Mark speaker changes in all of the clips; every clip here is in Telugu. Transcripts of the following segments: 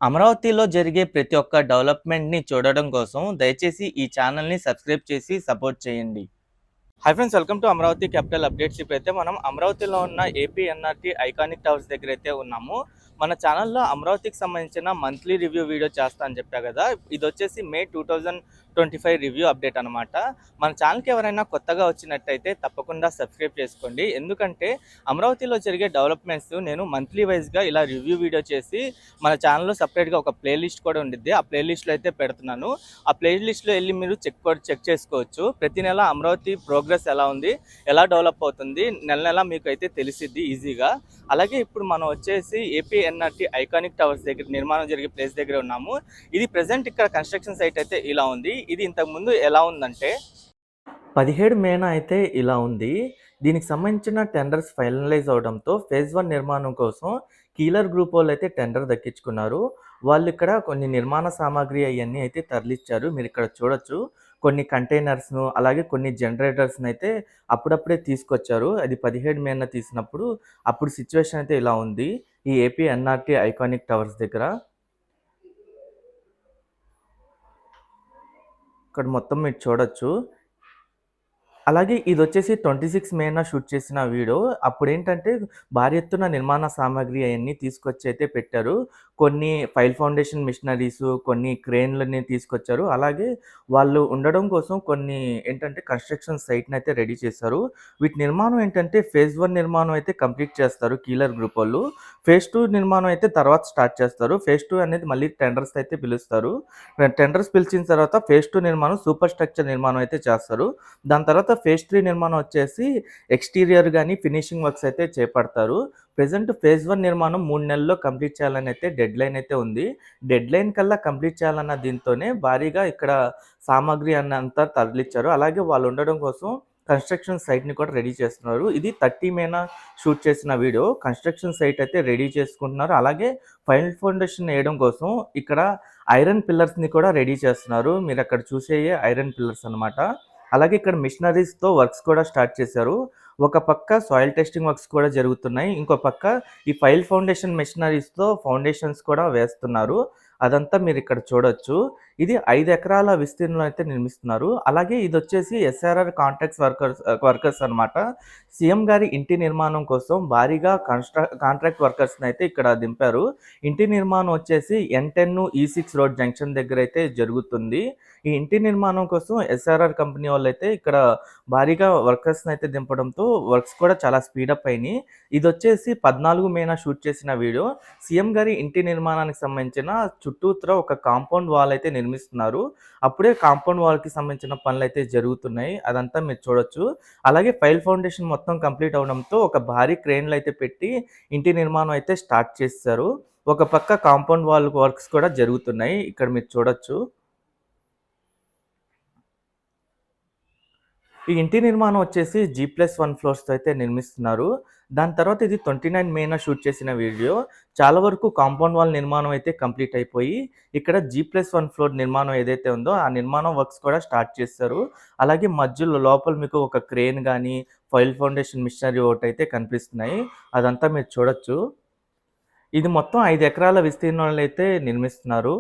Speaker 1: అమరావతిలో జరిగే ప్రతి ఒక్క డెవలప్మెంట్‌ని చూడడం కోసం దయచేసి ఈ ఛానల్‌ని సబ్స్క్రైబ్ చేసి సపోర్ట్ చేయండి. Hi friends, welcome to Amaravati capital updates. ఇప్పుడైతే మనం అమరావతిలో ఉన్న ఏపీ ఎన్ఆర్టీ ఐకానిక్ టవర్స్ దగ్గర అయితే ఉన్నాము. మన ఛానల్లో అమరావతికి సంబంధించిన మంత్లీ రివ్యూ వీడియో చేస్తా అని చెప్పా కదా. ఇది వచ్చేసి మే 2025 రివ్యూ అప్డేట్ అనమాట. మన ఛానల్కి ఎవరైనా కొత్తగా వచ్చినట్టయితే తప్పకుండా సబ్స్క్రైబ్ చేసుకోండి. ఎందుకంటే అమరావతిలో జరిగే డెవలప్మెంట్స్ నేను మంత్లీ వైజ్గా ఇలా రివ్యూ వీడియో చేసి మన ఛానల్లో సపరేట్గా ఒక ప్లేలిస్ట్ కూడా ఉండిద్ది. ఆ ప్లేలిస్ట్లో అయితే పెడుతున్నాను. ఆ ప్లేలిస్ట్లో వెళ్ళి మీరు చెక్ చేసుకోవచ్చు. ప్రతి నెల అమరావతి ప్రోగ్రెస్ ఎలా ఉంది, ఎలా డెవలప్ అవుతుంది, నెల నెల మీకు అయితే తెలిసిద్ది ఈజీగా. అలాగే ఇప్పుడు మనం వచ్చేసి ఏపీ ఎన్ఆర్టీ ఐకానిక్ టవర్స్ దగ్గర నిర్మాణం జరిగే ప్లేస్ దగ్గర ఉన్నాము. ఇది ప్రజెంట్ ఇక్కడ కన్స్ట్రక్షన్ సైట్ అయితే ఇలా ఉంది. ఇది ఇంతకుముందు ఎలా ఉందంటే 17 మేన అయితే ఇలా ఉంది. దీనికి సంబంధించిన టెండర్స్ ఫైనలైజ్ అవడంతో ఫేజ్ 1 నిర్మాణం కోసం కీలర్ గ్రూప్ వాళ్ళు అయితే టెండర్ దక్కించుకున్నారు. వాళ్ళు ఇక్కడ కొన్ని నిర్మాణ సామాగ్రి అవన్నీ అయితే తరలిచ్చారు. మీరు ఇక్కడ చూడొచ్చు. కొన్ని కంటైనర్స్‌ను అలాగే కొన్ని జనరేటర్స్‌ని అయితే అప్పుడప్పుడే తీసుకొచ్చారు. అది 17 మేన తీసినప్పుడు అప్పుడు సిట్యుయేషన్ అయితే ఇలా ఉంది. ఈ ఏపీ ఎన్ఆర్టీ ఐకానిక్ టవర్స్ దగ్గర. ఇక్కడ మొత్తం మీరు చూడొచ్చు. అలాగే ఇదొచ్చేసి 26 మేన షూట్ చేసిన వీడియో. అప్పుడేంటంటే భారీ ఎత్తున నిర్మాణ సామాగ్రి అయన్నీ తీసుకొచ్చి అయితే పెట్టారు. కొన్ని ఫైల్ ఫౌండేషన్ మిషనరీసు, కొన్ని క్రేన్‌లని తీసుకొచ్చారు. అలాగే వాళ్ళు ఉండడం కోసం కొన్ని ఏంటంటే కన్‌స్ట్రక్షన్ సైట్‌నయితే రెడీ చేశారు. వీటి నిర్మాణం ఏంటంటే ఫేజ్ 1 నిర్మాణం అయితే కంప్లీట్ చేస్తారు కీలర్ గ్రూప్ వోళ్ళు. ఫేజ్ 2 నిర్మాణం అయితే తర్వాత స్టార్ట్ చేస్తారు. ఫేజ్ 2 అనేది మళ్ళీ టెండర్స్ అయితే పిలుస్తారు. టెండర్స్ పిలిచిన తర్వాత ఫేజ్ 2 నిర్మాణం సూపర్ స్ట్రక్చర్ నిర్మాణం అయితే చేస్తారు. దాని తర్వాత ఫేజ్ 3 నిర్మాణం వచ్చేసి ఎక్స్‌టీరియర్ గాని, ఫినిషింగ్ వర్క్స్ అయితే చేపడతారు. ప్రెజెంట్ ఫేజ్ 1 నిర్మాణం 3 నెలల్లో కంప్లీట్ చేయాలని అయితే డెడ్‌లైన్ అయితే ఉంది. డెడ్‌లైన్ కల్లా కంప్లీట్ చేయాలన్న దీంతోనే భారీగా ఇక్కడ సామాగ్రి అంతా తరలిచ్చారు. అలాగే వాళ్ళు ఉండడం కోసం కన్‌స్ట్రక్షన్ సైట్‌ని కూడా రెడీ చేస్తున్నారు. ఇది 30 మేన షూట్ చేసిన వీడియో. కన్‌స్ట్రక్షన్ సైట్ అయితే రెడీ చేసుకుంటున్నారు. అలాగే ఫైనల్ ఫౌండేషన్ ఏయడం కోసం ఇక్కడ ఐరన్ పిల్లర్స్‌ని కూడా రెడీ చేస్తున్నారు. మీరక్కడ చూసేయే ఐరన్ పిల్లర్స్ అన్నమాట. అలాగే ఇక్కడ మిషనరీస్‌తో వర్క్స్ కూడా స్టార్ట్ చేశారు. ఒక పక్క సాయిల్ టెస్టింగ్ వర్క్స్ కూడా జరుగుతున్నాయి. ఇంకో పక్క ఈ ఫైల్ ఫౌండేషన్ మిషనరీస్‌తో ఫౌండేషన్స్ కూడా వేస్తున్నారు. అదంతా మీరిక్కడ చూడొచ్చు. ఇది 5 ఎకరాల విస్తీర్ణంలో అయితే నిర్మిస్తున్నారు. అలాగే ఇదొచ్చేసి ఎస్ఆర్ఆర్ కాంట్రాక్ట్స్ వర్కర్స్ అన్నమాట. సీఎం గారి ఇంటి నిర్మాణం కోసం భారీగా కాంట్రాక్ట్ వర్కర్స్‌ని అయితే ఇక్కడ దింపారు. ఇంటి నిర్మాణం వచ్చేసి N10 E6 రోడ్ జంక్షన్ దగ్గర అయితే జరుగుతుంది. ఈ ఇంటి నిర్మాణం కోసం ఎస్ఆర్ఆర్ కంపెనీ వాళ్ళైతే ఇక్కడ భారీగా వర్కర్స్‌ని అయితే దింపడంతో వర్క్స్ కూడా చాలా స్పీడప్ అయినాయి. ఇదొచ్చేసి 14 మేన షూట్ చేసిన వీడియో. సీఎం గారి ఇంటి నిర్మాణానికి సంబంధించిన చుట్టూతా ఒక కాంపౌండ్ వాల్ అయితే నిర్మిస్తున్నారు. అప్పుడే కాంపౌండ్ వాల్‌కి సంబంధించిన పనులైతే జరుగుతున్నాయి. అదంతా మీరు చూడొచ్చు. అలాగే ఫైల్ ఫౌండేషన్ మొత్తం కంప్లీట్ అవ్వడంతో ఒక భారీ క్రేన్‌లు అయితే పెట్టి ఇంటి నిర్మాణం అయితే స్టార్ట్ చేసేశారు. ఒక పక్క కాంపౌండ్ వాల్ వర్క్స్ కూడా జరుగుతున్నాయి. ఇక్కడ మీరు చూడొచ్చు. ఈ ఇంటి నిర్మాణం వచ్చేసి G+1 ఫ్లోర్స్‌తో అయితే నిర్మిస్తున్నారు. దాని తర్వాత ఇది 29 మేన షూట్ చేసిన వీడియో. చాలా వరకు కాంపౌండ్ వాల్ నిర్మాణం అయితే కంప్లీట్ అయిపోయి, ఇక్కడ G+1 ఫ్లోర్ నిర్మాణం ఏదైతే ఉందో, ఆ నిర్మాణం వర్క్స్ కూడా స్టార్ట్ చేశారు. అలాగే మధ్యలో లోపల మీకు ఒక క్రేన్ గానీ, ఫైల్ ఫౌండేషన్ మిషనరీ ఒకటైతే కనిపిస్తున్నాయి. అదంతా మీరు చూడొచ్చు. ఇది మొత్తం 5 ఎకరాల విస్తీర్ణంలో అయితే నిర్మిస్తున్నారు.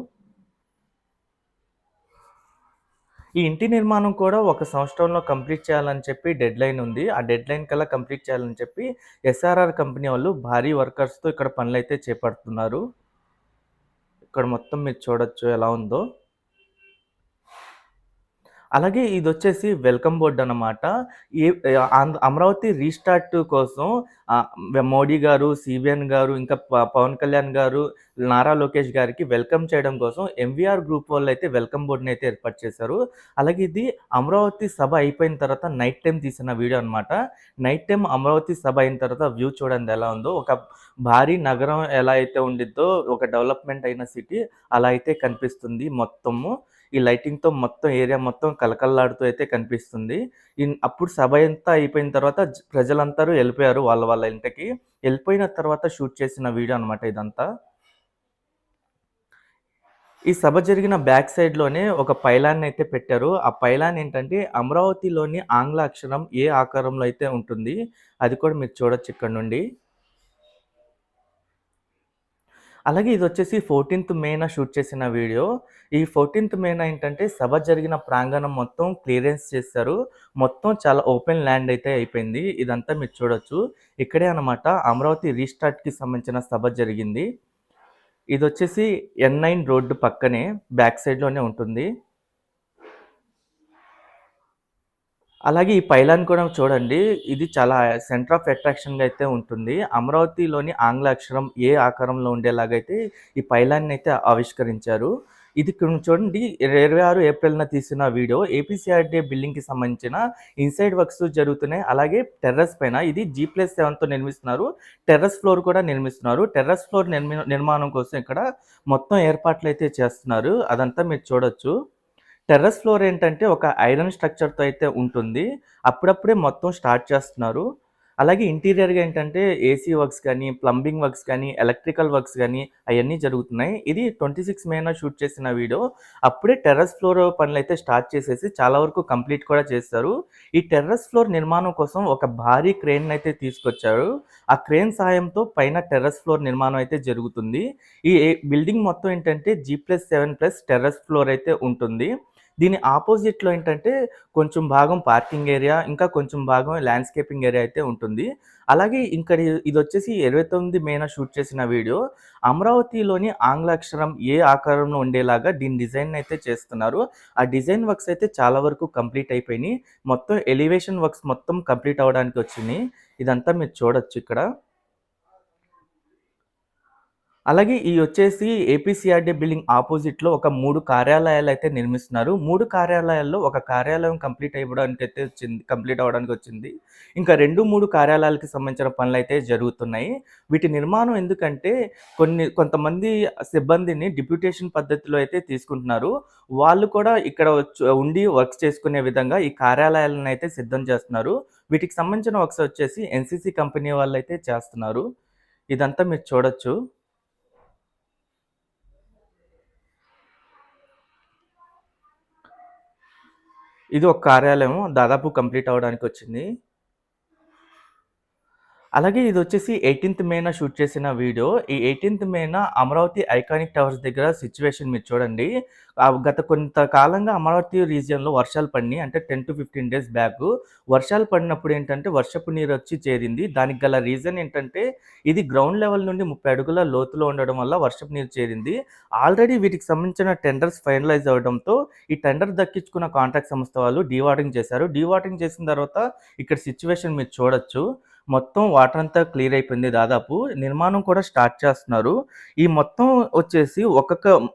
Speaker 1: ఈ ఇంటి నిర్మాణం కూడా ఒక సంవత్సరంలో కంప్లీట్ చేయాలని చెప్పి డెడ్‌లైన్ ఉంది. ఆ డెడ్‌లైన్ కల్లా కంప్లీట్ చేయాలని చెప్పి ఎస్ఆర్ఆర్ కంపెనీ వాళ్ళు భారీ వర్కర్స్‌తో ఇక్కడ పనులైతే చేపడుతున్నారు. ఇక్కడ మొత్తం మీరు చూడొచ్చు ఎలా ఉందో. అలాగే ఇదొచ్చేసి వెల్కమ్ బోర్డ్ అన్నమాట. ఏ అమరావతి రీస్టార్ట్ కోసం మోడీ గారు, సీబీఎన్ గారు, ఇంకా పవన్ కళ్యాణ్ గారు, నారా లోకేష్ గారికి వెల్కమ్ చేయడం కోసం ఎంవీఆర్ గ్రూప్ వాళ్ళైతే వెల్కమ్ బోర్డ్‌ని అయితే ఏర్పాటు చేశారు. అలాగే ఇది అమరావతి సభ అయిపోయిన తర్వాత నైట్ టైమ్ తీసిన వీడియో అన్నమాట. నైట్ టైమ్ అమరావతి సభ అయిన తర్వాత వ్యూ చూడండి ఎలా ఉందో. ఒక భారీ నగరం ఎలా అయితే ఉండిద్దో, ఒక డెవలప్‌మెంట్ అయిన సిటీ అలా అయితే కనిపిస్తుంది మొత్తము. ఈ లైటింగ్‌తో మొత్తం ఏరియా మొత్తం కళకళలాడుతూ అయితే కనిపిస్తుంది. అప్పుడు సభ అంతా అయిపోయిన తర్వాత ప్రజలందరూ ఎళ్ళిపోయారు వాళ్ళ వాళ్ళ ఇంటికి. ఎళ్ళిపోయిన తర్వాత షూట్ చేసిన వీడియో అనమాట ఇదంతా. ఈ సభ జరిగిన బ్యాక్ సైడ్‌లోనే ఒక పైలాన్‌ని అయితే పెట్టారు. ఆ పైలాన్ ఏంటంటే అమరావతిలోని ఆంగ్ల అక్షరం ఏ ఆకారంలో అయితే ఉంటుంది. అది కూడా మీరు చూడొచ్చు ఇక్కడ నుండి. అలాగే ఇదొచ్చేసి 14థ్ మేన షూట్ చేసిన వీడియో. ఈ 14థ్ మేన ఏంటంటే సభ జరిగిన ప్రాంగణం మొత్తం క్లియరెన్స్ చేశారు. మొత్తం చాలా ఓపెన్ ల్యాండ్ అయితే అయిపోయింది. ఇదంతా మీరు చూడొచ్చు. ఇక్కడే అన్నమాట అమరావతి రీస్టార్ట్‌కి సంబంధించిన సభ జరిగింది. ఇదొచ్చేసి N9 రోడ్డు పక్కనే బ్యాక్ సైడ్‌లోనే ఉంటుంది. అలాగే ఈ పైలాన్ కూడా చూడండి. ఇది చాలా సెంటర్ ఆఫ్ అట్రాక్షన్‌గా అయితే ఉంటుంది. అమరావతిలోని ఆంగ్ల అక్షరం ఏ ఆకారంలో ఉండేలాగైతే ఈ పైలాన్‌నైతే ఆవిష్కరించారు. ఇది ఇక్కడ చూడండి 26 ఏప్రిల్‌న తీసిన వీడియో. ఏపీసీఆర్‌డీఏ బిల్డింగ్‌కి సంబంధించిన ఇన్‌సైడ్ వర్క్స్ జరుగుతున్నాయి. అలాగే టెర్రస్ పైన ఇది G+7తో నిర్మిస్తున్నారు. టెర్రస్ ఫ్లోర్ కూడా నిర్మిస్తున్నారు. టెర్రస్ ఫ్లోర్ నిర్మాణం కోసం ఇక్కడ మొత్తం ఏర్పాట్లయితే చేస్తున్నారు. అదంతా మీరు చూడొచ్చు. టెర్రస్ ఫ్లోర్ ఏంటంటే ఒక ఐరన్ స్ట్రక్చర్‌తో అయితే ఉంటుంది. అప్పుడప్పుడే మొత్తం స్టార్ట్ చేస్తున్నారు. అలాగే ఇంటీరియర్‌గా ఏంటంటే ఏసీ వర్క్స్ కానీ, ప్లంబింగ్ వర్క్స్ కానీ, ఎలక్ట్రికల్ వర్క్స్ గానీ అయన్నీ జరుగుతున్నాయి. ఇది 26 మేన షూట్ చేసిన వీడియో. అప్పుడే టెర్రస్ ఫ్లోర్ పనులైతే స్టార్ట్ చేసేసి చాలా వరకు కంప్లీట్ కూడా చేశారు. ఈ టెర్రస్ ఫ్లోర్ నిర్మాణం కోసం ఒక భారీ క్రేన్‌నైతే తీసుకొచ్చారు. ఆ క్రేన్ సహాయంతో పైన టెర్రస్ ఫ్లోర్ నిర్మాణం అయితే జరుగుతుంది. ఈ బిల్డింగ్ మొత్తం ఏంటంటే G+7 టెర్రస్ ఫ్లోర్ అయితే ఉంటుంది. దీని ఆపోజిట్‌లో ఏంటంటే కొంచెం భాగం పార్కింగ్ ఏరియా, ఇంకా కొంచెం భాగం ల్యాండ్‌స్కేపింగ్ ఏరియా అయితే ఉంటుంది. అలాగే ఇక్కడ ఇదొచ్చేసి 29 మేన షూట్ చేసిన వీడియో. అమరావతిలోని ఆంగ్ల అక్షరం ఏ ఆకారంలో ఉండేలాగా దీని డిజైన్ అయితే చేస్తున్నారు. ఆ డిజైన్ వర్క్స్ అయితే చాలా వరకు కంప్లీట్ అయిపోయినాయి. మొత్తం ఎలివేషన్ వర్క్స్ మొత్తం కంప్లీట్ అవ్వడానికి వచ్చినియి. ఇదంతా మీరు చూడొచ్చు ఇక్కడ. అలాగే ఈ వచ్చేసి ఏపీసీఆర్‌డీఏ బిల్డింగ్ ఆపోజిట్‌లో ఒక 3 కార్యాలయాలైతే నిర్మిస్తున్నారు. 3 కార్యాలయాల్లో ఒక కార్యాలయం కంప్లీట్ అవ్వడానికొచ్చింది. ఇంకా 2, 3 కార్యాలయాలకి సంబంధించిన పనులైతే జరుగుతున్నాయి. వీటి నిర్మాణం ఎందుకంటే కొంతమంది సిబ్బందిని డిప్యూటేషన్ పద్ధతిలో అయితే తీసుకుంటున్నారు. వాళ్ళు కూడా ఇక్కడ ఉండి వర్క్స్ చేసుకునే విధంగా ఈ కార్యాలయాలనైతే సిద్ధం చేస్తున్నారు. వీటికి సంబంధించిన వర్క్స్ వచ్చేసి ఎన్‌సీసీ కంపెనీ వాళ్ళైతే చేస్తున్నారు. ఇదంతా మీరు చూడొచ్చు. ఇది ఒక కార్యాలయం దాదాపు కంప్లీట్ అవ్వడానికొచ్చింది. అలాగే ఇదొచ్చేసి 18థ్ మేన షూట్ చేసిన వీడియో. ఈ 18థ్ మేన అమరావతి ఐకానిక్ టవర్స్ దగ్గర సిట్యుయేషన్ మీరు చూడండి. గత కొంతకాలంగా అమరావతి రీజియన్‌లో వర్షాలు పడినియి. అంటే 10-15 డేస్ బ్యాకు. వర్షాలు పడినప్పుడు ఏంటంటే వర్షపు నీరొచ్చి చేరింది. దానికి గల రీజన్ ఏంటంటే ఇది గ్రౌండ్ లెవెల్ నుండి 30 అడుగుల లోతులో ఉండడం వల్ల వర్షపు నీరు చేరింది. ఆల్రెడీ వీటికి సంబంధించిన టెండర్స్ ఫైనలైజ్ అవ్వడంతో ఈ టెండర్ దక్కించుకున్న కాంట్రాక్ట్ సంస్థ వాళ్ళు డీవాటరింగ్ చేశారు. డీవాటరింగ్ చేసిన తర్వాత ఇక్కడ సిట్యుయేషన్ మీరు చూడొచ్చు. మొత్తం వాటర్ అంతా క్లియర్ అయిపోయింది దాదాపు. నిర్మాణం కూడా స్టార్ట్ చేస్తున్నారు. ఈ మొత్తం వచ్చేసి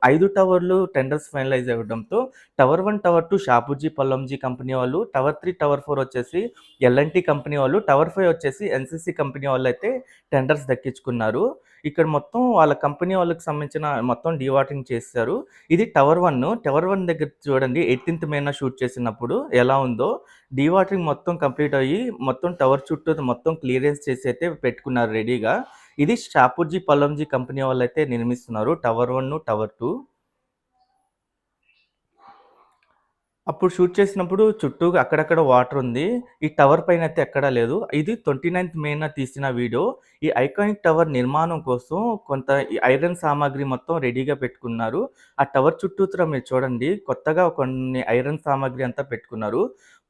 Speaker 1: 5 టవర్లు టెండర్స్ ఫైనలైజ్ అవ్వడంతో tower 1, tower 2 Shapoorji Pallonji company వాళ్ళు, టవర్ 3, టవర్ 4 వచ్చేసి ఎల్&టీ కంపెనీ వాళ్ళు, టవర్ 5 వచ్చేసి ఎన్‌సీసీ కంపెనీ వాళ్ళైతే టెండర్స్ దక్కించుకున్నారు. ఇక్కడ మొత్తం వాళ్ళ కంపెనీ వాళ్ళకి సంబంధించిన మొత్తం డీవాటరింగ్ చేశారు. ఇది టవర్ 1. టవర్ 1 దగ్గర చూడండి 18థ్ మేన షూట్ చేసినప్పుడు ఎలా ఉందో. డీవాటరింగ్ మొత్తం కంప్లీట్ అయ్యి మొత్తం టవర్ చుట్టూ మొత్తం క్లియరెన్స్ చేసి అయితే పెట్టుకున్నారు రెడీగా. ఇది షాపూర్జీ పల్లంజీ కంపెనీ వాళ్ళైతే నిర్మిస్తున్నారు టవర్ 1, టవర్ 2. అప్పుడు షూట్ చేసినప్పుడు చుట్టూ అక్కడక్కడ వాటర్ ఉంది. ఈ టవర్ పైన అయితే ఎక్కడా లేదు. ఇది 29థ్ మేన తీసిన వీడియో. ఈ ఐకానిక్ టవర్ నిర్మాణం కోసం కొంత ఈ ఐరన్ సామాగ్రి మొత్తం రెడీగా పెట్టుకున్నారు. ఆ టవర్ చుట్టూతా మీరు చూడండి కొత్తగా కొన్ని ఐరన్ సామాగ్రి అంతా పెట్టుకున్నారు.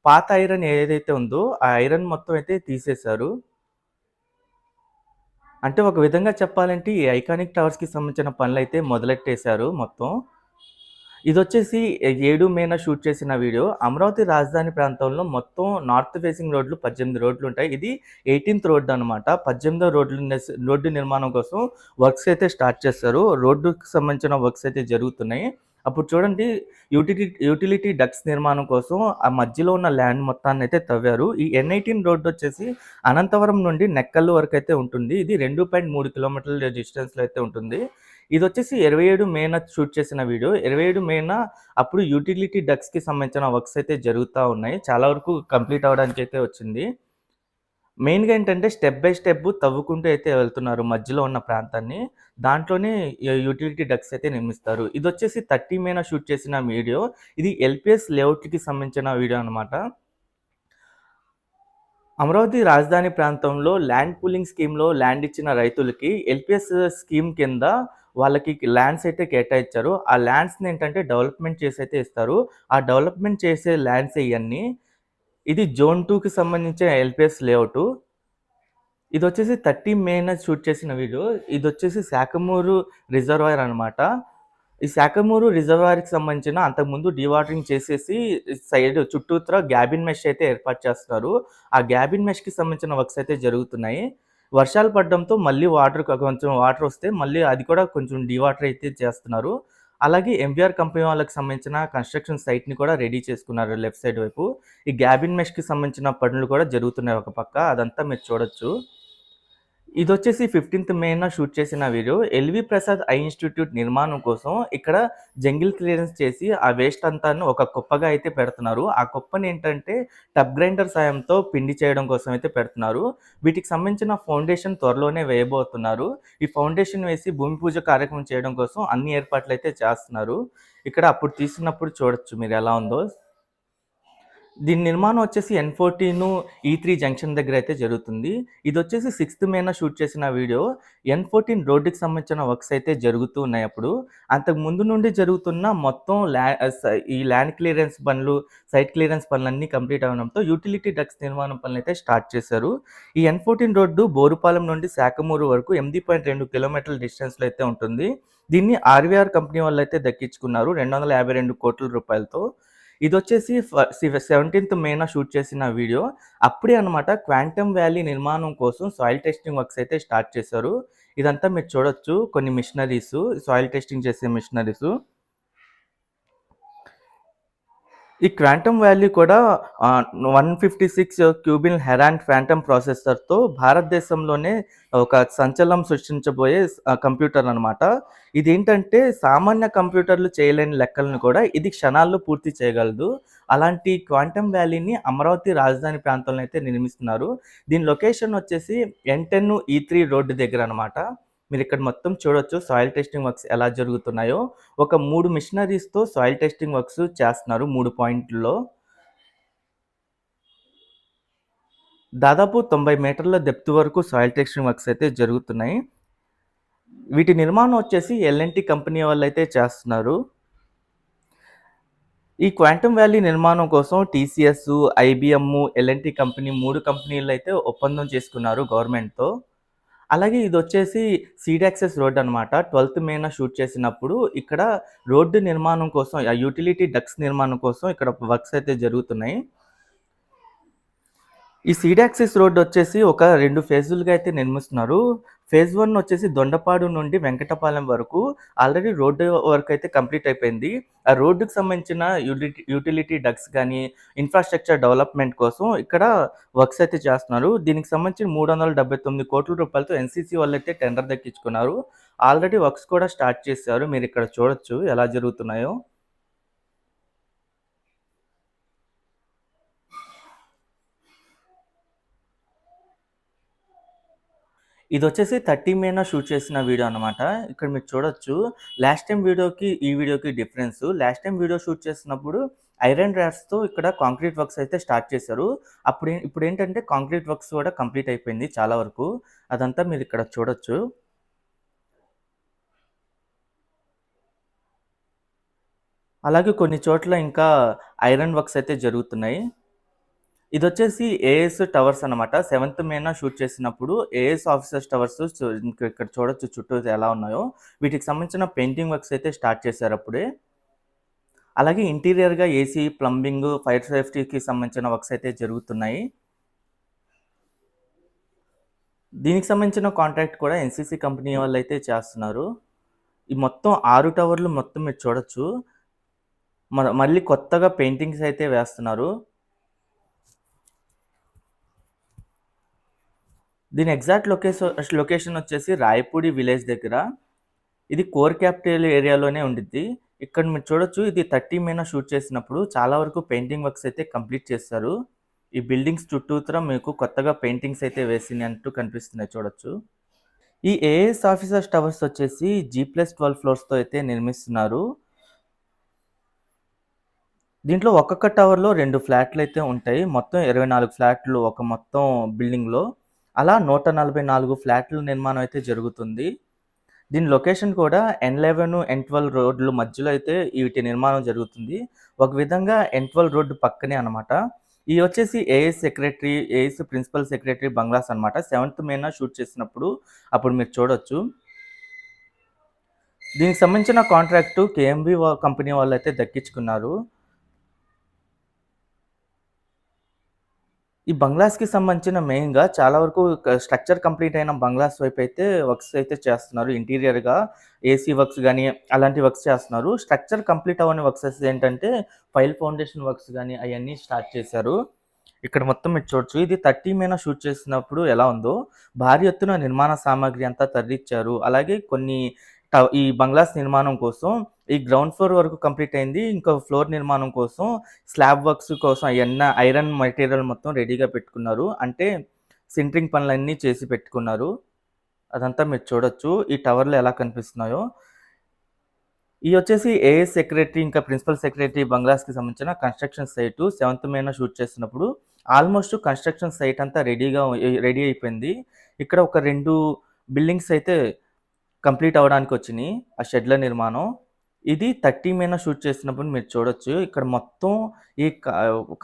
Speaker 1: పాత ఐరన్ ఏదైతే ఉందో ఆ ఐరన్ మొత్తం అయితే తీసేశారు. అంటే ఒక విధంగా చెప్పాలంటే ఈ ఐకానిక్ టవర్స్‌కి సంబంధించిన పనులైతే మొదలెట్టేశారు మొత్తం. ఇదొచ్చేసి 7 మేన షూట్ చేసిన వీడియో. అమరావతి రాజధాని ప్రాంతంలో మొత్తం నార్త్ ఫేసింగ్ రోడ్లు 18 రోడ్లుంటాయి. ఇది 18థ్ రోడ్ అనమాట. 18థ్ రోడ్డు నిర్మాణం కోసం వర్క్స్ అయితే స్టార్ట్ చేస్తారు. రోడ్డుకి సంబంధించిన వర్క్స్ అయితే జరుగుతున్నాయి. అప్పుడు చూడండి యుటిలిటీ డక్ట్స్ నిర్మాణం కోసం ఆ మధ్యలో ఉన్న ల్యాండ్ మొత్తాన్నయితే తవ్వారు. ఈ N18 రోడ్డు వచ్చేసి అనంతవరం నుండి నెక్కల్లు వరకైతే ఉంటుంది. ఇది 2.3 కిలోమీటర్ల డిస్టెన్స్‌లో అయితే ఉంటుంది. ఇదొచ్చేసి 27 మేన షూట్ చేసిన వీడియో. 27 మేన అప్పుడు యుటిలిటీ డక్ట్స్‌కి సంబంధించిన వర్క్స్ అయితే జరుగుతా ఉన్నాయి. చాలా వరకు కంప్లీట్ అవ్వడానికైతే వచ్చింది. మెయిన్‌గా ఏంటంటే స్టెప్ బై స్టెప్ తవ్వుకుంటూ అయితే వెళ్తున్నారు మధ్యలో ఉన్న ప్రాంతాన్ని. దాంట్లోనే యుటిలిటీ డక్ట్స్ అయితే నిర్మిస్తారు. ఇదొచ్చేసి 30 మేన షూట్ చేసిన వీడియో. ఇది ఎల్‌పీఎస్ లేఅవుట్‌కి సంబంధించిన వీడియో అనమాట. అమరావతి రాజధాని ప్రాంతంలో ల్యాండ్ పూలింగ్ స్కీమ్‌లో ల్యాండ్ ఇచ్చిన రైతులకి ఎల్‌పీఎస్ స్కీమ్ కింద వాళ్ళకి ల్యాండ్స్ అయితే కేటాయించారు. ఆ ల్యాండ్స్‌ని ఏంటంటే డెవలప్‌మెంట్ చేసి అయితే ఇస్తారు. ఆ డెవలప్‌మెంట్ చేసే ల్యాండ్స్ ఇయన్నీ. ఇది జోన్ 2కి సంబంధించిన ఎల్‌పిఎస్ లేఅవుటు. ఇదొచ్చేసి 30 మేన షూట్ చేసిన వీడియో. ఇదొచ్చేసి శాఖమూరు రిజర్వాయర్ అనమాట. ఈ శాఖమూరు రిజర్వాయర్‌కి సంబంధించిన అంతకుముందు డీవాటరింగ్ చేసేసి సైడ్ చుట్టూతా గ్యాబిన్ మెష్ అయితే ఏర్పాటు చేస్తున్నారు. ఆ గ్యాబిన్ మెష్‌కి సంబంధించిన వర్క్స్ అయితే జరుగుతున్నాయి. వర్షాలు పడడంతో మళ్ళీ కొంచెం వాటర్ వస్తే మళ్ళీ అది కూడా కొంచెం డీవాటర్ అయితే చేస్తున్నారు. అలాగే ఎంవీఆర్ కంపెనీ వాళ్ళకి సంబంధించిన కన్‌స్ట్రక్షన్ సైట్‌ని కూడా రెడీ చేసుకున్నారు లెఫ్ట్ సైడ్ వైపు. ఈ గ్యాబిన్ మెష్‌కి సంబంధించిన పనులు కూడా జరుగుతున్నాయి ఒక పక్క. అదంతా మీరు చూడొచ్చు. ఇదొచ్చేసి 15థ్ మేన షూట్ చేసిన video. LV Prasad eye institute నిర్మాణం కోసం ఇక్కడ జంగిల్ క్లియరెన్స్ చేసి ఆ వేస్ట్ అంతాను ఒక కుప్పగా అయితే పెడుతున్నారు. ఆ కుప్పనేంటంటే టబ్ గ్రైండర్ సాయంతో పిండి చేయడం కోసం అయితే పెడుతున్నారు. వీటికి సంబంధించిన ఫౌండేషన్ త్వరలోనే వేయబోతున్నారు. ఈ ఫౌండేషన్ వేసి భూమి పూజ కార్యక్రమం చేయడం కోసం అన్ని ఏర్పాట్లయితే చేస్తున్నారు. ఇక్కడ అప్పుడు తీస్తున్నప్పుడు చూడొచ్చు మీరెలా ఉందో. దీని నిర్మాణం వచ్చేసి N14 E3 జంక్షన్ దగ్గర అయితే జరుగుతుంది. ఇదొచ్చేసి 6థ్ మేన షూట్ చేసిన వీడియో. N14 రోడ్డుకి సంబంధించిన వర్క్స్ అయితే జరుగుతూ ఉన్నాయి అప్పుడు. అంతకు ముందు నుండి జరుగుతున్న మొత్తం ఈ ల్యాండ్ క్లియరెన్స్ పనులు, సైట్ క్లియరెన్స్ పనులన్నీ కంప్లీట్ అవ్వడంతో యూటిలిటీ డక్ట్స్ నిర్మాణం పనులైతే స్టార్ట్ చేశారు. ఈ N14 రోడ్డు బోరుపాలెం నుండి శాఖమూరు వరకు 8.2 కిలోమీటర్ల డిస్టెన్స్‌లో అయితే ఉంటుంది. దీన్ని ఆర్‌వీఆర్ కంపెనీ వాళ్ళైతే దక్కించుకున్నారు 252 కోట్ల రూపాయలతో. ఇదొచ్చేసి 17థ్ మేన షూట్ చేసిన వీడియో. అప్పుడే అనమాట క్వాంటమ్ వ్యాలీ నిర్మాణం కోసం సాయిల్ టెస్టింగ్ వర్క్స్ అయితే స్టార్ట్ చేశారు. ఇదంతా మీరు చూడొచ్చు. కొన్ని మిషనరీసు, సాయిల్ టెస్టింగ్ చేసే మిషనరీసు. ఈ క్వాంటమ్ వ్యాలీ కూడా 156 క్యూబిన్ హెరాన్ ఫాంటమ్ ప్రాసెసర్‌తో భారతదేశంలోనే ఒక సంచలనం సృష్టించబోయే కంప్యూటర్ అనమాట. ఇదేంటంటే సామాన్య కంప్యూటర్లు చేయలేని లెక్కలను కూడా ఇది క్షణాల్లో పూర్తి చేయగలదు. అలాంటి క్వాంటమ్ వ్యాలీని అమరావతి రాజధాని ప్రాంతంలో అయితే నిర్మిస్తున్నారు. దీని లొకేషన్ వచ్చేసి N10 E3 రోడ్డు దగ్గర అనమాట. మీరిక్కడ మొత్తం చూడొచ్చు సాయిల్ టెస్టింగ్ వర్క్స్ ఎలా జరుగుతున్నాయో. ఒక 3 మిషనరీస్‌తో సాయిల్ టెస్టింగ్ వర్క్స్ చేస్తున్నారు 3 పాయింట్‌ల్లో. దాదాపు 90 మీటర్ల డెప్త్ వరకు సాయిల్ టెస్టింగ్ వర్క్స్ అయితే జరుగుతున్నాయి. వీటి నిర్మాణం వచ్చేసి ఎల్&టీ కంపెనీ వాళ్ళైతే చేస్తున్నారు. ఈ క్వాంటమ్ వ్యాలీ నిర్మాణం కోసం టీసీఎస్, ఐబీఎం, ఎల్&టీ కంపెనీ 3 కంపెనీలైతే ఒప్పందం చేసుకున్నారు గవర్నమెంట్‌తో. అలాగే ఇదొచ్చేసి సీడ్ యాక్సెస్ రోడ్ అనమాట. 12థ్ మేన షూట్ చేసినప్పుడు ఇక్కడ రోడ్డు నిర్మాణం కోసం యూటిలిటీ డక్ట్స్ నిర్మాణం కోసం ఇక్కడ వర్క్స్ అయితే జరుగుతున్నాయి. ఈ సీడ్ యాక్సెస్ రోడ్ వచ్చేసి ఒక 2 ఫేజులుగా అయితే నిర్మిస్తున్నారు. ఫేజ్ 1 వచ్చేసి దొండపాడు నుండి వెంకటపాలెం వరకు ఆల్రెడీ రోడ్డు వర్క్ అయితే కంప్లీట్ అయిపోయింది. ఆ రోడ్డుకి సంబంధించిన యూటిలిటీ డక్ట్స్ గానీ, ఇన్‌ఫ్రాస్ట్రక్చర్ డెవలప్‌మెంట్ కోసం ఇక్కడ వర్క్స్ అయితే చేస్తున్నారు. దీనికి సంబంధించి 379 కోట్ల రూపాయలతో ఎన్‌సీసీ వాళ్ళైతే టెండర్ దక్కించుకున్నారు. ఆల్రెడీ వర్క్స్ కూడా స్టార్ట్ చేశారు. మీరిక్కడ చూడొచ్చు ఎలా జరుగుతున్నాయో. ఇదొచ్చేసి 30 మేన షూట్ చేసిన వీడియో అనమాట. ఇక్కడ మీరు చూడొచ్చు. లాస్ట్ టైమ్ వీడియోకి, ఈ వీడియోకి difference. Last time video shoot చేస్తున్నప్పుడు ఐరన్ రాడ్స్‌తో ఇక్కడ కాంక్రీట్ వర్క్స్ అయితే స్టార్ట్ చేశారు. ఇప్పుడేంటంటే కాంక్రీట్ వర్క్స్ కూడా కంప్లీట్ అయిపోయింది చాలా వరకు. అదంతా మీరిక్కడ చూడొచ్చు. అలాగే కొన్ని చోట్ల ఇంకా ఐరన్ వర్క్స్ అయితే జరుగుతున్నాయి. ఇదొచ్చేసి ఏఎస్ టవర్స్ అనమాట. 7థ్ మేన షూట్ చేసినప్పుడు ఏఎస్ ఆఫీసర్స్ టవర్స్ ఇక్కడ చూడొచ్చు చుట్టూ ఎలా ఉన్నాయో. వీటికి సంబంధించిన పెయింటింగ్ వర్క్స్ అయితే స్టార్ట్ చేశారు అప్పుడే. అలాగే ఇంటీరియర్‌గా ఏసీ, ప్లంబింగ్, ఫైర్ సేఫ్టీకి సంబంధించిన వర్క్స్ అయితే జరుగుతున్నాయి. దీనికి సంబంధించిన కాంట్రాక్ట్ కూడా ఎన్‌సీసీ కంపెనీ వాళ్ళైతే చేస్తున్నారు. ఈ మొత్తం 6 టవర్లు మొత్తం మీరు చూడొచ్చు. మళ్ళీ కొత్తగా పెయింటింగ్స్ అయితే వేస్తున్నారు. దీని ఎగ్జాక్ట్ లొకేషన్ వచ్చేసి రాయపూడి విలేజ్ దగ్గర. ఇది కోర్ క్యాపిటల్ ఏరియాలోనే ఉండిద్ది. ఇక్కడ మీరు చూడొచ్చు. ఇది 30 మేన షూట్ చేసినప్పుడు చాలా వరకు పెయింటింగ్ వర్క్స్ అయితే కంప్లీట్ చేశారు. ఈ బిల్డింగ్స్ చుట్టూతర మీకు కొత్తగా పెయింటింగ్స్ అయితే వేసినట్టు కనిపిస్తున్నాయి చూడొచ్చు. ఈ ఏఎస్ ఆఫీసర్స్ టవర్స్ వచ్చేసి G+12 ఫ్లోర్స్‌తో అయితే నిర్మిస్తున్నారు. దీంట్లో ఒక్కొక్క టవర్‌లో 2 ఫ్లాట్‌లయితే ఉంటాయి. మొత్తం 24 ఫ్లాట్లు ఒక మొత్తం బిల్డింగ్‌లో. అలా 144 ఫ్లాట్‌ల నిర్మాణం అయితే జరుగుతుంది. దీని లొకేషన్ కూడా N11, N12 రోడ్ల మధ్యలో అయితే వీటి నిర్మాణం జరుగుతుంది. ఒక విధంగా N12 రోడ్డు పక్కనే అనమాట. ఇయి వచ్చేసి ఏఎస్ ప్రిన్సిపల్ సెక్రటరీ బంగ్లాస్ అనమాట. 7th మేన షూట్ చేసినప్పుడు అప్పుడు మీరు చూడొచ్చు. దీనికి సంబంధించిన కాంట్రాక్టు కేఎంబీ కంపెనీ వాళ్ళైతే దక్కించుకున్నారు. ఈ బంగ్లాస్‌కి సంబంధించిన మెయిన్‌గా చాలా వరకు స్ట్రక్చర్ కంప్లీట్ అయిన బంగ్లాస్ వైపయితే వర్క్స్ అయితే చేస్తున్నారు. ఇంటీరియర్‌గా ఏసీ వర్క్స్ గాని, అలాంటి వర్క్స్ చేస్తున్నారు. స్ట్రక్చర్ కంప్లీట్ అవ్వని వర్క్స్ ఏంటంటే, ఫైల్ ఫౌండేషన్ వర్క్స్ గాని అయన్నీ స్టార్ట్ చేశారు. ఇక్కడ మొత్తం మీరు చూడొచ్చు. ఇది 30 మీన షూట్ చేసినప్పుడు ఎలా ఉందో, భారీ ఎత్తున నిర్మాణ సామాగ్రి అంతా తరలిచ్చారు. అలాగే కొన్ని ఈ బంగ్లాస్ నిర్మాణం కోసం ఈ గ్రౌండ్ ఫ్లోర్ వరకు కంప్లీట్ అయింది. ఇంకో ఫ్లోర్ నిర్మాణం కోసం స్లాబ్ వర్క్స్ కోసం ఐరన్ మెటీరియల్ మొత్తం రెడీగా పెట్టుకున్నారు. అంటే సెంట్రింగ్ పనులన్నీ చేసి పెట్టుకున్నారు. అదంతా మీరు చూడొచ్చు. ఈ టవర్లు ఎలా కనిపిస్తున్నాయో. ఇయి వచ్చేసి ఏఎస్ సెక్రటరీ ఇంకా ప్రిన్సిపల్ సెక్రటరీ బంగ్లాస్‌కి సంబంధించిన కన్‌స్ట్రక్షన్ సైటు 7th మేన షూట్ చేస్తున్నప్పుడు ఆల్మోస్ట్ కన్‌స్ట్రక్షన్ సైట్ అంతా రెడీ అయిపోయింది. ఇక్కడ ఒక 2 బిల్డింగ్స్ అయితే కంప్లీట్ అవ్వడానికొచ్చినియి. ఆ షెడ్‌ల నిర్మాణం. ఇది 30 మీన షూట్ చేసినప్పుడు మీరు చూడొచ్చు. ఇక్కడ మొత్తం ఈ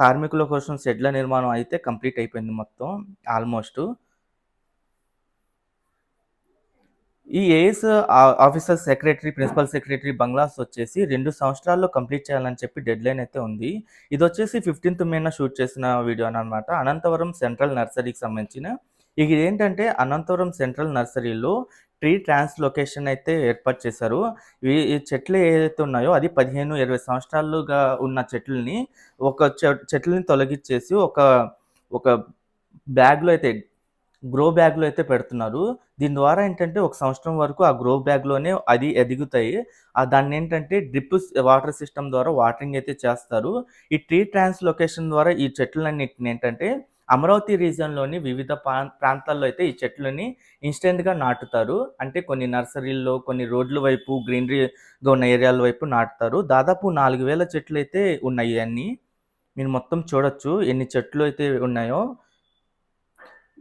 Speaker 1: కార్మికుల కోసం షెడ్‌ల నిర్మాణం అయితే కంప్లీట్ అయిపోయింది మొత్తం ఆల్మోస్ట్. ఈ AS officer secretary, principal secretary bungalows వచ్చేసి 2 సంవత్సరాల్లో కంప్లీట్ చేయాలని చెప్పి డెడ్‌లైన్ అయితే ఉంది. ఇదొచ్చేసి 15th మేన షూట్ చేసిన వీడియోననమాట. అనంతవరం సెంట్రల్ నర్సరీకి సంబంధించిన. ఇదేంటంటే అనంతవరం సెంట్రల్ నర్సరీలో ట్రీ ట్రాన్స్‌లొకేషన్ అయితే ఏర్పాటు చేశారు. ఈ చెట్లు ఏదైతే ఉన్నాయో అది 15, 20 సంవత్సరాలుగా ఉన్న చెట్లని చెట్లని తొలగిచ్చేసి ఒక బ్యాగ్‌లో అయితే బ్యాగ్‌లో అయితే పెడుతున్నారు. దీని ద్వారా ఏంటంటే ఒక సంవత్సరం వరకు ఆ బ్యాగ్‌లోనే అది ఎదుగుతాయి. దాన్నేంటంటే వాటర్ సిస్టమ్ ద్వారా వాటరింగ్ అయితే చేస్తారు. ఈ ట్రీ ట్రాన్స్‌లొకేషన్ ద్వారా ఈ చెట్లన్నిటిని ఏంటంటే అమరావతి రీజియన్‌లోని వివిధ ప్రాంతాల్లో అయితే ఈ చెట్లని ఇన్‌స్టెంట్‌గా నాటుతారు. అంటే కొన్ని నర్సరీల్లో, కొన్ని రోడ్ల వైపు గ్రీనరీగా ఉన్న ఏరియాల వైపు నాటుతారు. దాదాపు 4000 చెట్లయితే ఉన్నాయి ఇయన్నీ. మీరు మొత్తం చూడొచ్చు ఎన్ని చెట్లు అయితే ఉన్నాయో.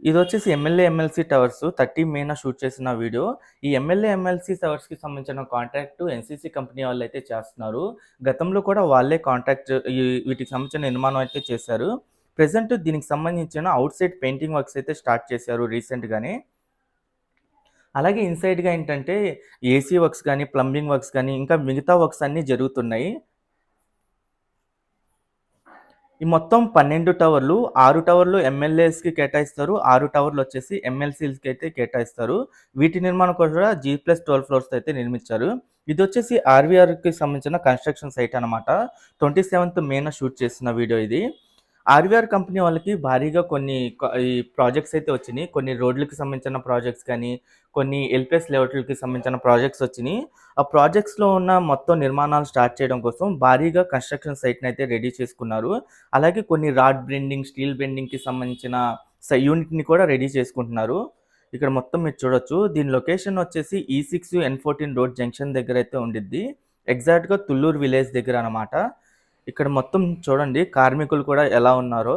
Speaker 1: ఇదొచ్చేసి ఎమ్మెల్సీ టవర్స్ 30 మేన షూట్ చేసిన వీడియో. ఈ ఎమ్మెల్సీ టవర్స్‌కి సంబంధించిన కాంట్రాక్ట్ ఎన్‌సీసీ కంపెనీ వాళ్ళైతే చేస్తున్నారు. గతంలో కూడా వాళ్ళే కాంట్రాక్ట్ వీటికి సంబంధించిన నిర్మాణం అయితే చేశారు. ప్రెజెంట్ దీనికి సంబంధించిన ఔట్‌సైడ్ పెయింటింగ్ వర్క్స్ అయితే స్టార్ట్ చేశారు రీసెంట్‌గానే. అలాగే ఇన్‌సైడ్‌గా ఏంటంటే ఏసీ వర్క్స్ గాని, ప్లంబింగ్ వర్క్స్ గాని, ఇంకా మిగతా వర్క్స్ అన్నీ జరుగుతున్నాయి. ఈ మొత్తం 12 టవర్లు, 6 టవర్లు ఎమ్మెల్యేస్‌కి కేటాయిస్తారు. 6 టవర్లు వచ్చేసి ఎమ్మెల్సీలకి అయితే కేటాయిస్తారు. వీటి నిర్మాణం కూడా G+12 ఫ్లోర్స్‌తో అయితే నిర్మించారు. ఇదొచ్చేసి ఆర్‌వీఆర్‌కి సంబంధించిన కన్‌స్ట్రక్షన్ సైట్ అనమాట. 27th మేన షూట్ చేసిన వీడియో ఇది. ఆర్‌వీఆర్ కంపెనీ వాళ్ళకి భారీగా కొన్ని ఈ ప్రాజెక్ట్స్ అయితే వచ్చినియి. కొన్ని రోడ్లకి సంబంధించిన ప్రాజెక్ట్స్ కానీ, కొన్ని ఎల్‌పిఎస్ లేఅవుట్‌లకి సంబంధించిన ప్రాజెక్ట్స్ వచ్చినియి. ఆ ప్రాజెక్ట్స్‌లో ఉన్న మొత్తం నిర్మాణాలు స్టార్ట్ చేయడం కోసం భారీగా కన్‌స్ట్రక్షన్ సైట్‌ని అయితే రెడీ చేసుకున్నారు. అలాగే కొన్ని రాడ్ బెండింగ్, స్టీల్ బెండింగ్‌కి సంబంధించిన యూనిట్‌ని కూడా రెడీ చేసుకుంటున్నారు. ఇక్కడ మొత్తం మీరు చూడొచ్చు. దీని లొకేషన్ వచ్చేసి E6, N14 రోడ్ జంక్షన్ దగ్గర అయితే ఉండిద్ది. ఎగ్జాక్ట్‌గా తుళ్ళూరు విలేజ్ దగ్గర అనమాట. ఇక్కడ మొత్తం చూడండి కార్మికులు కూడా ఎలా ఉన్నారో.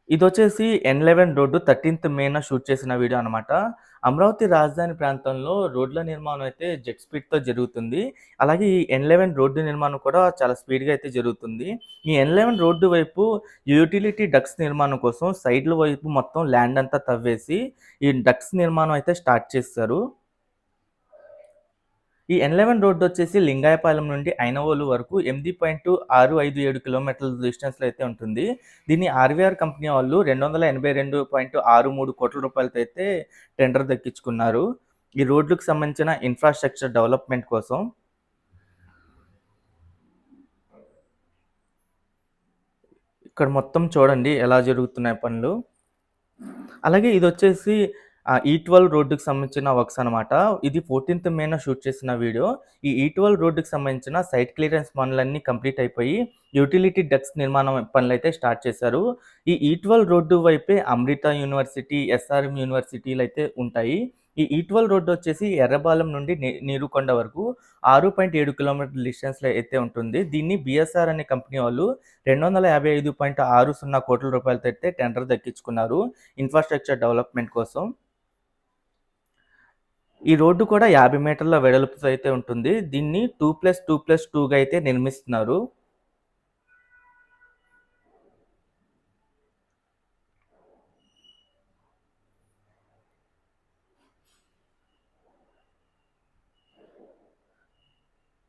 Speaker 1: ఇదొచ్చేసి N11 రోడ్డు 13th మేన షూట్ చేసిన వీడియో అనమాట. అమరావతి రాజధాని ప్రాంతంలో రోడ్ల నిర్మాణం అయితే జెట్ స్పీడ్‌తో జరుగుతుంది. అలాగే ఈ N11 రోడ్డు నిర్మాణం కూడా చాలా స్పీడ్‌గా అయితే జరుగుతుంది. ఈ N11 రోడ్డు వైపు యుటిలిటీ డక్ట్స్ నిర్మాణం కోసం సైడ్‌ల వైపు మొత్తం ల్యాండ్ అంతా తవ్వేసి ఈ డక్ట్స్ నిర్మాణం అయితే స్టార్ట్ చేశారు. ఈ N11 రోడ్డు వచ్చేసి లింగాయపాలెం నుండి ఐనవోలు వరకు 8.657 కిలోమీటర్ల డిస్టెన్స్‌లో అయితే ఉంటుంది. దీన్ని ఆర్‌వీఆర్ కంపెనీ వాళ్ళు 282.63 కోట్ల రూపాయలతో అయితే టెండర్ దక్కించుకున్నారు. ఈ రోడ్లకు సంబంధించిన ఇన్‌ఫ్రాస్ట్రక్చర్ డెవలప్‌మెంట్ కోసం. ఇక్కడ మొత్తం చూడండి ఎలా జరుగుతున్నాయి పనులు. అలాగే ఇదొచ్చేసి E12 రోడ్డుకి సంబంధించిన వర్క్స్ అనమాట. ఇది 14th మేన షూట్ చేసిన వీడియో. ఈ E12 రోడ్డుకి సంబంధించిన సైట్ క్లియరెన్స్ పనులన్నీ కంప్లీట్ అయిపోయి, యుటిలిటీ డక్ట్స్ నిర్మాణం పనులైతే స్టార్ట్ చేశారు. ఈ E12 రోడ్డు వైపే అమృత యూనివర్సిటీ, ఎస్ఆర్ఎం యూనివర్సిటీలైతే ఉంటాయి. ఈ E12 రోడ్డు వచ్చేసి ఎర్రబాలెం నుండి నీరుకొండ వరకు 6.7 కిలోమీటర్ల డిస్టెన్స్‌లో అయితే ఉంటుంది. దీన్ని బీఎస్ఆర్ అనే కంపెనీ వాళ్ళు 255.60 కోట్ల రూపాయలతో అయితే టెండర్ దక్కించుకున్నారు ఇన్‌ఫ్రాస్ట్రక్చర్ డెవలప్‌మెంట్ కోసం. ఈ రోడ్డు కూడా 50 మీటర్ల వెడల్పుతో అయితే ఉంటుంది. దీన్ని 2+2+2గా అయితే నిర్మిస్తున్నారు.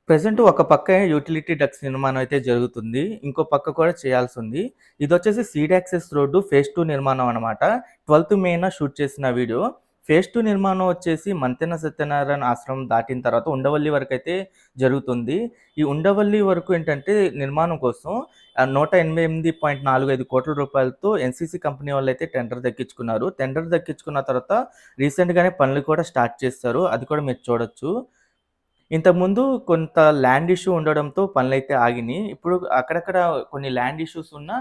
Speaker 1: ప్రెజెంట్ ఒక పక్క యుటిలిటీ డక్ట్స్ నిర్మాణం అయితే జరుగుతుంది. ఇంకో పక్క కూడా చేయాల్సుంది. ఇదొచ్చేసి సీడ్ యాక్సెస్ రోడ్డు ఫేజ్ 2 నిర్మాణం అనమాట. 12థ్ మేన షూట్ చేసిన వీడియో. ఫేజ్ 2 నిర్మాణం వచ్చేసి మంతెన సత్యనారాయణ ఆశ్రమం దాటిన తర్వాత ఉండవల్లి వరకైతే జరుగుతుంది. ఈ ఉండవల్లి వరకు ఏంటంటే నిర్మాణం కోసం 188.45 కోట్ల రూపాయలతో ఎన్‌సీసీ కంపెనీ వాళ్ళైతే టెండర్ దక్కించుకున్నారు. టెండర్ దక్కించుకున్న తర్వాత రీసెంట్‌గానే పనులు కూడా స్టార్ట్ చేశారు. అది కూడా మీరు చూడొచ్చు. ఇంతకుముందు కొంత ల్యాండ్ ఇష్యూ ఉండడంతో పనులైతే ఆగినియి. ఇప్పుడు అక్కడక్కడ కొన్ని ల్యాండ్ ఇష్యూస్ ఉన్నా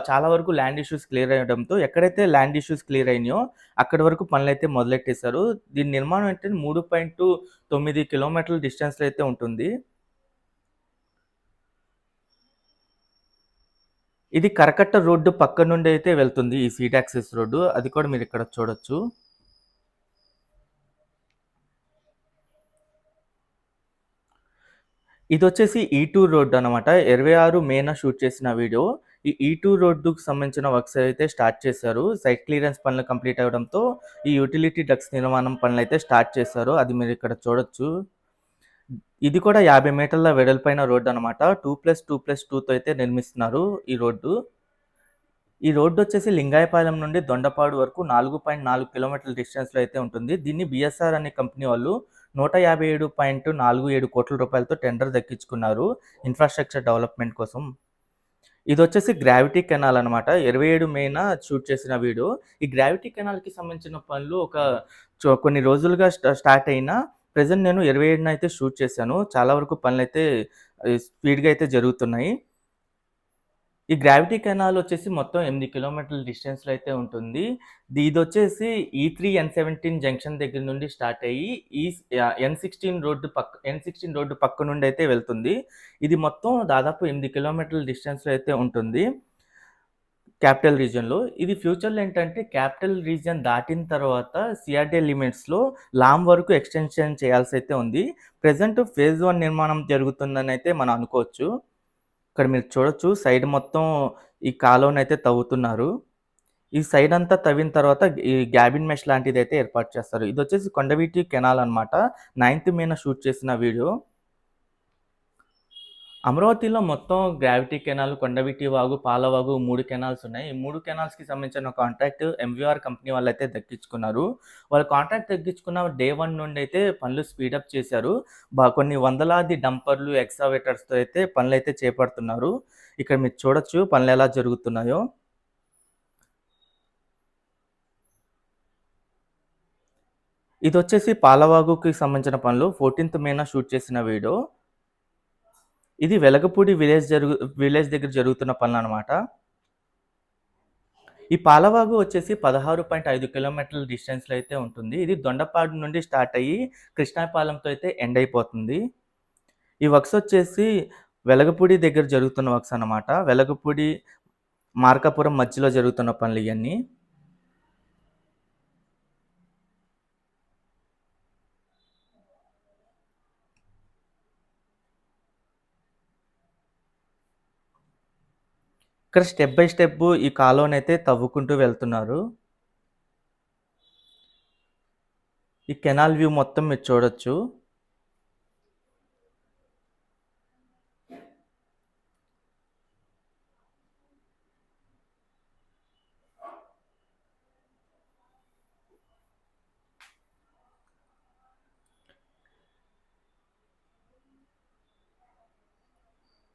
Speaker 1: చాలా వరకు ల్యాండ్ ఇష్యూస్ క్లియర్ అయ్యడంతో ఎక్కడైతే ల్యాండ్ ఇష్యూస్ క్లియర్ అయినాయో అక్కడి వరకు పనులైతే మొదలెట్టేశారు. దీని నిర్మాణం అంటే 3.9 కిలోమీటర్ల డిస్టెన్స్‌లో అయితే ఉంటుంది. ఇది కరకట్ట రోడ్డు పక్క నుండి అయితే వెళ్తుంది ఈ సీట్ యాక్సెస్ రోడ్డు. అది కూడా మీరిక్కడ చూడొచ్చు. ఇదొచ్చేసి ఈ2 రోడ్ అనమాట. 26 మేన షూట్ చేసిన వీడియో. ఈ ఈ2 రోడ్డుకి సంబంధించిన వర్క్స్ అయితే స్టార్ట్ చేశారు. సైట్ క్లియరెన్స్ పనులు కంప్లీట్ అవ్వడంతో ఈ యుటిలిటీ డక్ట్స్ నిర్మాణం పనులైతే స్టార్ట్ చేశారు. అది మీరిక్కడ చూడొచ్చు. ఇది కూడా 50 మీటర్ల వెడల్పైన రోడ్ అనమాట. 2+2+2తో అయితే నిర్మిస్తున్నారు ఈ రోడ్డు. ఈ రోడ్డొచ్చేసి లింగాయపాలెం నుండి దొండపాడు వరకు 4.4 కిలోమీటర్ల డిస్టెన్స్‌లో అయితే ఉంటుంది. దీన్ని బీఎస్ఆర్ అనే కంపెనీ వాళ్ళు 157.47 కోట్ల రూపాయలతో టెండర్ దక్కించుకున్నారు ఇన్‌ఫ్రాస్ట్రక్చర్ డెవలప్‌మెంట్ కోసం. ఇదొచ్చేసి గ్రావిటీ కెనాల్ అనమాట. 27 మేన షూట్ చేసిన వీడియో. ఈ గ్రావిటీ కెనాల్‌కి సంబంధించిన పనులు కొన్ని రోజులుగా స్టార్ట్ అయినా ప్రెజెంట్ నేను 27న అయితే షూట్ చేశాను. చాలా వరకు పనులైతే స్పీడ్‌గా అయితే జరుగుతున్నాయి. ఈ గ్రావిటీ కెనాల్ వచ్చేసి మొత్తం 8 కిలోమీటర్ల డిస్టెన్స్‌లో అయితే ఉంటుంది. ఇదొచ్చేసి ఈ3, ఎన్17 జంక్షన్ దగ్గర నుండి స్టార్ట్ అయ్యి ఎన్16 రోడ్డు పక్క నుండి అయితే వెళ్తుంది. ఇది మొత్తం దాదాపు 8 కిలోమీటర్ల డిస్టెన్స్‌లో అయితే ఉంటుంది. క్యాపిటల్ రీజియన్‌లో. ఇది ఫ్యూచర్‌లో ఏంటంటే క్యాపిటల్ రీజియన్ దాటిన తర్వాత సీఆర్‌డీఏ లిమిట్స్‌లో లామ్ వరకు ఎక్స్‌టెన్షన్ చేయాల్సయితే ఉంది. ప్రెజెంట్ ఫేజ్ 1 నిర్మాణం జరుగుతుందనైతే మనం అనుకోవచ్చు. ఇక్కడ మీరు చూడొచ్చు సైడ్ మొత్తం ఈ కాలువనైతే తవ్వుతున్నారు. ఈ సైడ్ అంతా తవ్విన తర్వాత ఈ గ్యాబిన్ మెష్ లాంటిదైతే ఏర్పాటు చేస్తారు. ఇదొచ్చేసి కొండవీటి కెనాల్ అనమాట. 9థ్ మేన షూట్ చేసిన వీడియో. అమరావతిలో మొత్తం gravity canal, Kondaveeti Vagu, Palavagu 3 canals ఉన్నాయి. ఈ 3 కెనాల్స్‌కి సంబంధించిన కాంట్రాక్ట్ ఎంవీఆర్ కంపెనీ వాళ్ళైతే దక్కించుకున్నారు. వాళ్ళు కాంట్రాక్ట్ దక్కించుకున్న డే 1 నుండి అయితే పనులు స్పీడప్ చేశారు. కొన్ని వందలాది డంపర్లు, ఎక్స్‌కవేటర్స్‌తో అయితే పనులైతే చేపడుతున్నారు. ఇక్కడ మీరు చూడొచ్చు పనులెలా జరుగుతున్నాయో. ఇదొచ్చేసి పాలవాగుకి సంబంధించిన పనులు 14థ్ మేన షూట్ చేసిన వీడియో. ఇది వెలగపూడి విలేజ్ దగ్గర జరుగుతున్న పనులనమాట. ఈ పాలవాగు వచ్చేసి 16.5 కిలోమీటర్ల డిస్టెన్స్‌లో అయితే ఉంటుంది. ఇది దొండపాడు నుండి స్టార్ట్ అయ్యి కృష్ణాయపాలెంతో అయితే ఎండ్ అయిపోతుంది. ఈ వర్క్స్ వచ్చేసి వెలగపూడి దగ్గర జరుగుతున్న వర్క్స్ అనమాట. వెలగపూడి, మార్కాపురం మధ్యలో జరుగుతున్న పనులు ఇయన్నీ. ఇక్కడ స్టెప్ బై స్టెప్ ఈ కాలువనైతే తవ్వుకుంటూ వెళ్తున్నారు. ఈ కెనాల్ వ్యూ మొత్తం మీరు చూడొచ్చు.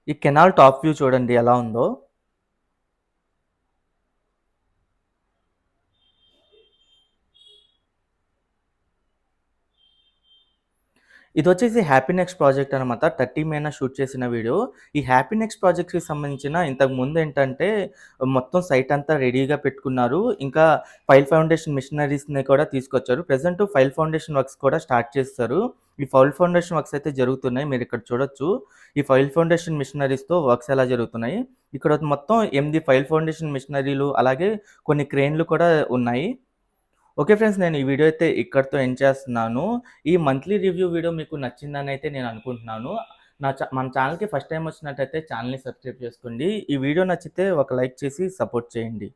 Speaker 1: ఈ కెనాల్ టాప్ వ్యూ చూడండి ఎలా ఉందో. ఇదొచ్చేసి హ్యాపీ నెక్స్ట్ ప్రాజెక్ట్ అనమాట. 30 మేన షూట్ చేసిన వీడియో. ఈ హ్యాపీ నెక్స్ట్ ప్రాజెక్ట్‌కి సంబంధించిన ఇంతకు ముందేంటంటే మొత్తం సైట్ అంతా రెడీగా పెట్టుకున్నారు. ఇంకా ఫైల్ ఫౌండేషన్ మిషనరీస్‌ని కూడా తీసుకొచ్చారు. ప్రెజెంట్ ఫైల్ ఫౌండేషన్ వర్క్స్ కూడా స్టార్ట్ చేసేసారు. ఈ ఫైల్ ఫౌండేషన్ వర్క్స్ అయితే జరుగుతున్నాయి. మీరిక్కడ చూడొచ్చు. ఈ ఫైల్ ఫౌండేషన్ మిషనరీస్‌తో వర్క్స్ ఎలా జరుగుతున్నాయి. ఇక్కడ మొత్తం 8 ఫైల్ ఫౌండేషన్ మిషనరీలు అలాగే కొన్ని క్రేన్‌లు కూడా ఉన్నాయి. ఓకే ఫ్రెండ్స్, నేను ఈ వీడియో అయితే ఇక్కడితో ఎండ్ చేస్తున్నాను. ఈ మంత్లీ రివ్యూ వీడియో మీకు నచ్చిందనైతే నేను అనుకుంటున్నాను. మన ఛానల్‌కి ఫస్ట్ టైమ్ వచ్చినట్టయితే ఛానల్‌ని సబ్స్క్రైబ్ చేసుకోండి. ఈ వీడియో నచ్చితే ఒక లైక్ చేసి సపోర్ట్ చేయండి.